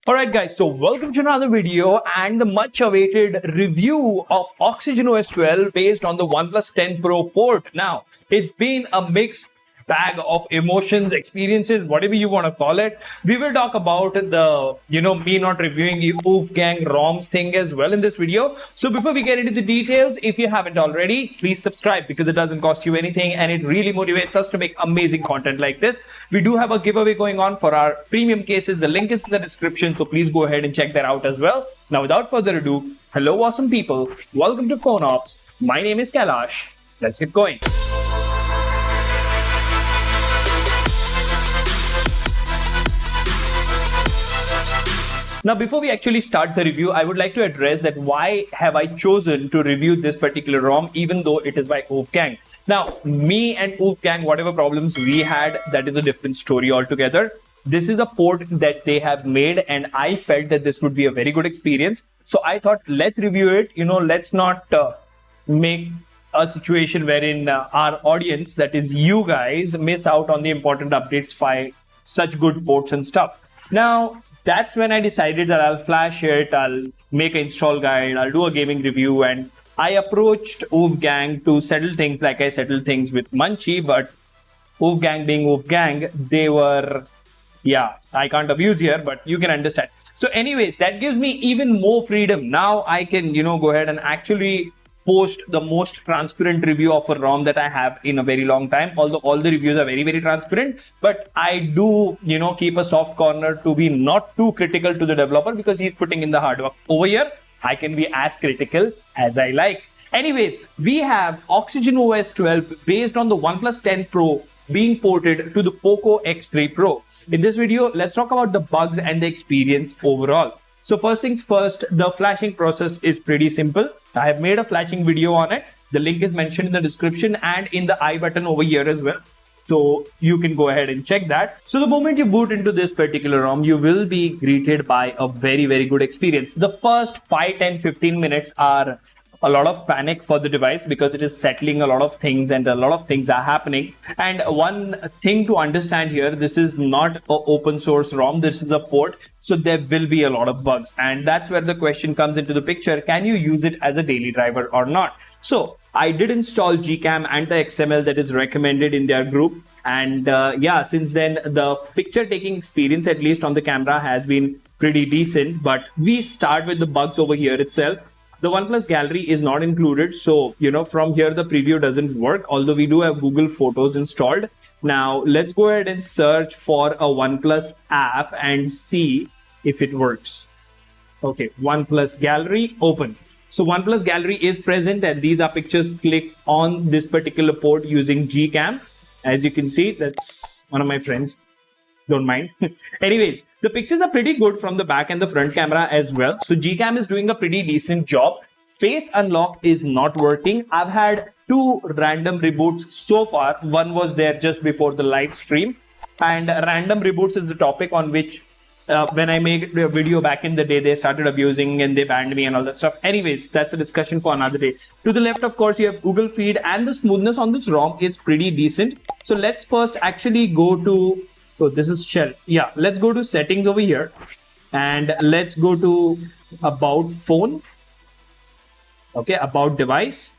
Alright guys, so welcome to another video and the much awaited review of Oxygen OS 12 based on the OnePlus 10 Pro port. Now, it's been a mixed bag of emotions, experiences, whatever you want to call it. We will talk about the, me not reviewing the Wolfgang ROMs thing as well in this video. So before we get into the details, if you haven't already, please subscribe because it doesn't cost you anything and it really motivates us to make amazing content like this. We do have a giveaway going on for our premium cases. The link is in the description, so please go ahead and check that out as well. Now, without further ado, hello awesome people. Welcome to PhoneOps. My name is Kailash. Let's get going. Now, before we actually start the review, I would like to address that why have I chosen to review this particular ROM even though it is by Wolfgang. Now, me and Wolfgang, whatever problems we had, that is a different story altogether. This is a port that they have made and I felt that this would be a very good experience. So I thought, let's review it. Let's not make a situation wherein our audience, that is you guys, miss out on the important updates by such good ports and stuff. Now, that's when I decided that I'll flash it, I'll make an install guide, I'll do a gaming review, and I approached Wolfgang to settle things like I settled things with Munchie, but Wolfgang being Wolfgang, they were, I can't abuse here, but you can understand. So anyways, that gives me even more freedom. Now I can, go ahead and actually post the most transparent review of a ROM that I have in a very long time, although all the reviews are very, very transparent. But I do, keep a soft corner to be not too critical to the developer because he's putting in the hard work. Over here, I can be as critical as I like. Anyways, we have Oxygen OS 12 based on the OnePlus 10 Pro being ported to the Poco X3 Pro. In this video, let's talk about the bugs and the experience overall. So first things first, the flashing process is pretty simple. I have made a flashing video on it. The link is mentioned in the description and in the I button over here as well. So you can go ahead and check that. So the moment you boot into this particular ROM, you will be greeted by a very, very good experience. The first 5, 10, 15 minutes are a lot of panic for the device because it is settling a lot of things and a lot of things are happening. And one thing to understand here, this is not an open source ROM, this is a port. So there will be a lot of bugs. And that's where the question comes into the picture. Can you use it as a daily driver or not? So I did install Gcam and the XML that is recommended in their group. And since then the picture taking experience, at least on the camera, has been pretty decent. But we start with the bugs over here itself. The OnePlus gallery is not included. So, from here, the preview doesn't work, although we do have Google Photos installed. Now, let's go ahead and search for a OnePlus app and see if it works. Okay, OnePlus gallery, open. So OnePlus gallery is present and these are pictures clicked on this particular port using Gcam. As you can see, that's one of my friends. Don't mind. Anyways, the pictures are pretty good from the back and the front camera as well. So Gcam is doing a pretty decent job. Face unlock is not working. I've had 2 random reboots so far. One was there just before the live stream. And random reboots is the topic on which when I made a video back in the day, they started abusing and they banned me and all that stuff. Anyways, that's a discussion for another day. To the left, of course, you have Google Feed and the smoothness on this ROM is pretty decent. So let's first actually go to, this is shelf. Yeah, let's go to settings over here and let's go to about phone. Okay, about device.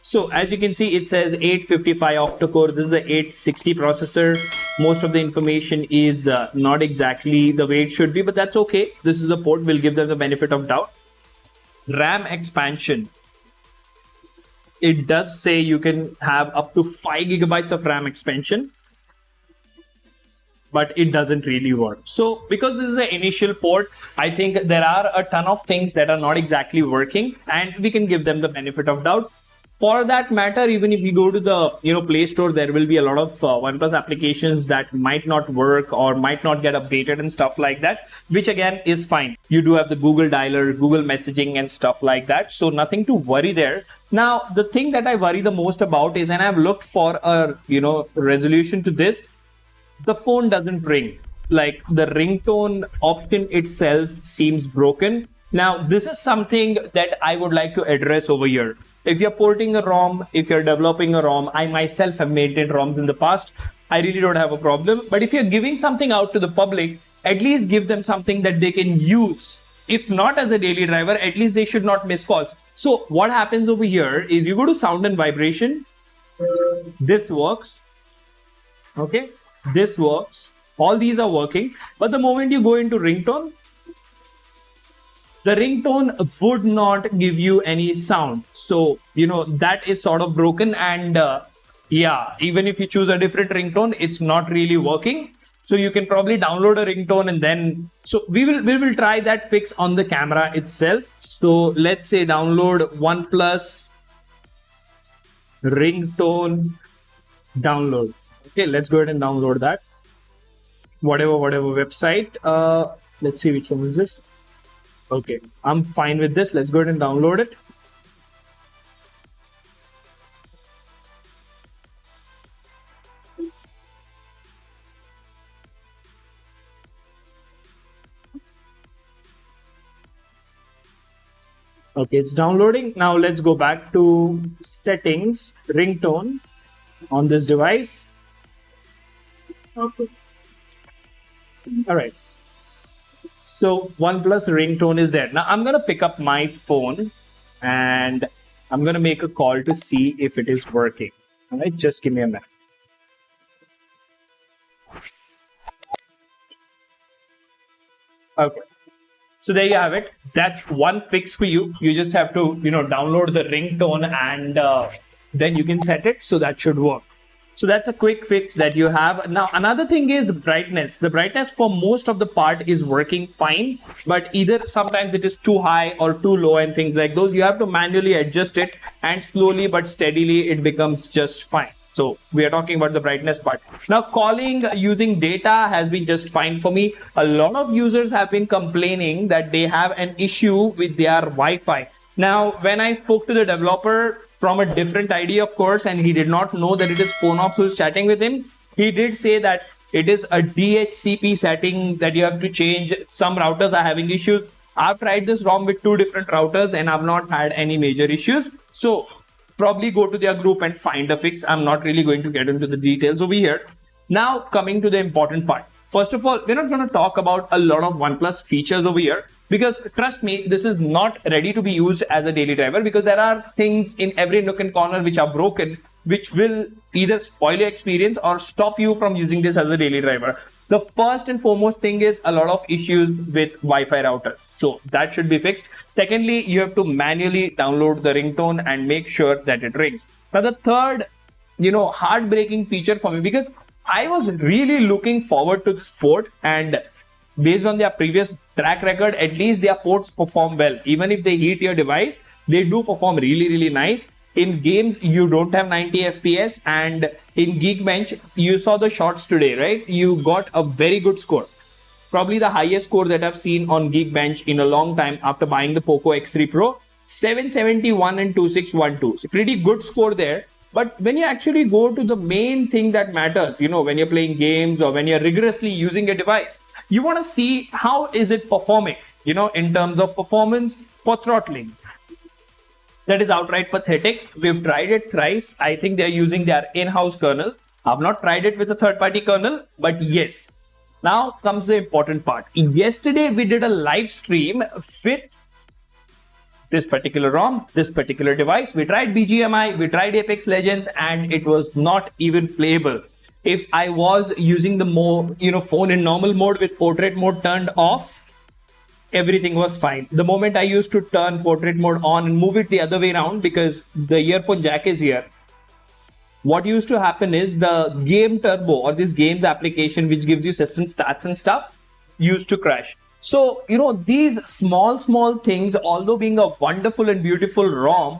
So as you can see, it says 855 octa-core. This is the 860 processor. Most of the information is not exactly the way it should be, but that's okay. This is a port. We'll give them the benefit of doubt. RAM expansion. It does say you can have up to 5 gigabytes of RAM expansion, but it doesn't really work. So because this is an initial port, I think there are a ton of things that are not exactly working and we can give them the benefit of doubt. For that matter, even if we go to the Play Store, there will be a lot of OnePlus applications that might not work or might not get updated and stuff like that, which again is fine. You do have the Google Dialer, Google Messaging and stuff like that. So nothing to worry there. Now, the thing that I worry the most about is, and I've looked for a resolution to this, the phone doesn't ring. Like the ringtone option itself seems broken. Now, this is something that I would like to address over here. If you're porting a ROM, if you're developing a ROM, I myself have maintained ROMs in the past. I really don't have a problem. But if you're giving something out to the public, at least give them something that they can use. If not as a daily driver, at least they should not miss calls. So what happens over here is you go to sound and vibration. This works. Okay, this works. All these are working. But the moment you go into ringtone, the ringtone would not give you any sound. So, that is sort of broken. And yeah, even if you choose a different ringtone, it's not really working. So you can probably download a ringtone and then, so we will try that fix on the camera itself. So let's say download OnePlus ringtone download. Okay, let's go ahead and download that. Whatever website. Let's see which one is this. Okay, I'm fine with this. Let's go ahead and download it. Okay, it's downloading. Now let's go back to settings, ringtone on this device. Okay. All right. So OnePlus ringtone is there. Now I'm going to pick up my phone and I'm going to make a call to see if it is working. All right, just give me a minute. Okay. So there you have it. That's one fix for you. You just have to, download the ringtone and then you can set it. So that should work. So that's a quick fix that you have. Now, another thing is brightness. The brightness for most of the part is working fine, but either sometimes it is too high or too low and things like those. You have to manually adjust it and slowly but steadily it becomes just fine. So we are talking about the brightness part. Now, calling using data has been just fine for me. A lot of users have been complaining that they have an issue with their Wi-Fi. Now, when I spoke to the developer from a different ID, of course, and he did not know that it is PhoneOps who's chatting with him, he did say that it is a DHCP setting that you have to change. Some routers are having issues. I've tried this ROM with 2 different routers and I've not had any major issues. So probably go to their group and find a fix. I'm not really going to get into the details over here. Now, coming to the important part. First of all, we're not going to talk about a lot of OnePlus features over here because trust me, this is not ready to be used as a daily driver because there are things in every nook and corner which are broken, which will either spoil your experience or stop you from using this as a daily driver. The first and foremost thing is a lot of issues with Wi-Fi routers. So that should be fixed. Secondly, you have to manually download the ringtone and make sure that it rings. Now, the third, heartbreaking feature for me, because I was really looking forward to this port, and based on their previous track record, at least their ports perform well. Even if they heat your device, they do perform really, really nice. In games, you don't have 90 FPS, and in Geekbench, you saw the shots today, right? You got a very good score. Probably the highest score that I've seen on Geekbench in a long time after buying the Poco X3 Pro. 771 and 2612. So pretty good score there. But when you actually go to the main thing that matters, when you're playing games or when you're rigorously using a device, you want to see how is it performing, in terms of performance for throttling. That is outright pathetic. We've tried it thrice. I think they're using their in-house kernel. I've not tried it with a third-party kernel, but yes. Now comes the important part. Yesterday, we did a live stream with this particular ROM, this particular device. We tried BGMI, we tried Apex Legends, and it was not even playable. If I was using the phone in normal mode with portrait mode turned off, everything was fine. The moment I used to turn portrait mode on and move it the other way around because the earphone jack is here, what used to happen is the game turbo or this games application which gives you system stats and stuff used to crash. So, these small things, although being a wonderful and beautiful ROM,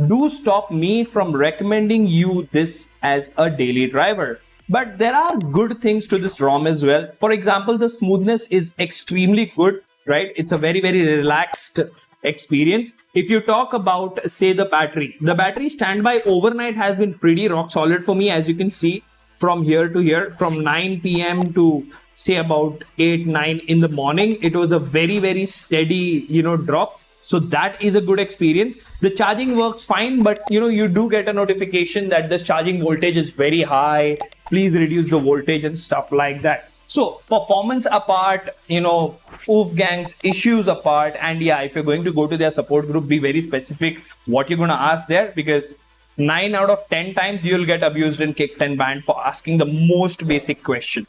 do stop me from recommending you this as a daily driver. But there are good things to this ROM as well. For example, the smoothness is extremely good, right? It's a very, very relaxed experience. If you talk about, say, the battery standby overnight has been pretty rock solid for me. As you can see from here to here, from 9 p.m. to say about 8-9 in the morning, it was a very, very steady, drop. So that is a good experience. The charging works fine, but you do get a notification that this charging voltage is very high. Please reduce the voltage and stuff like that. So performance apart, Wolfgang's issues apart, and yeah, if you're going to go to their support group, be very specific what you're going to ask there, because 9 out of 10 times you'll get abused and kicked and banned for asking the most basic question.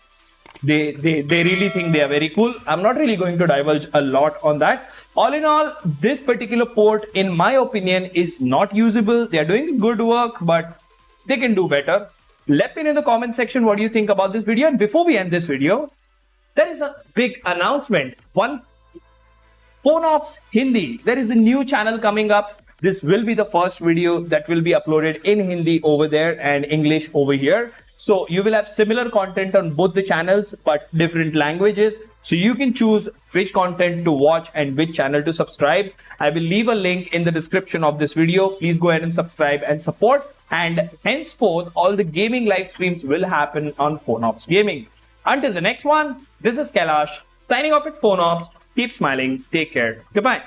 They really think they are very cool. I'm not really going to divulge a lot on that. All in all, this particular port, in my opinion, is not usable. They are doing good work, but they can do better. Let me know in the comment section what do you think about this video. And before we end this video, there is a big announcement. PhoneOps Hindi. There is a new channel coming up. This will be the first video that will be uploaded in Hindi over there and English over here. So you will have similar content on both the channels, but different languages. So you can choose which content to watch and which channel to subscribe. I will leave a link in the description of this video. Please go ahead and subscribe and support. And henceforth, all the gaming live streams will happen on PhoneOps Gaming. Until the next one, this is Kailash signing off at PhoneOps. Keep smiling. Take care. Goodbye.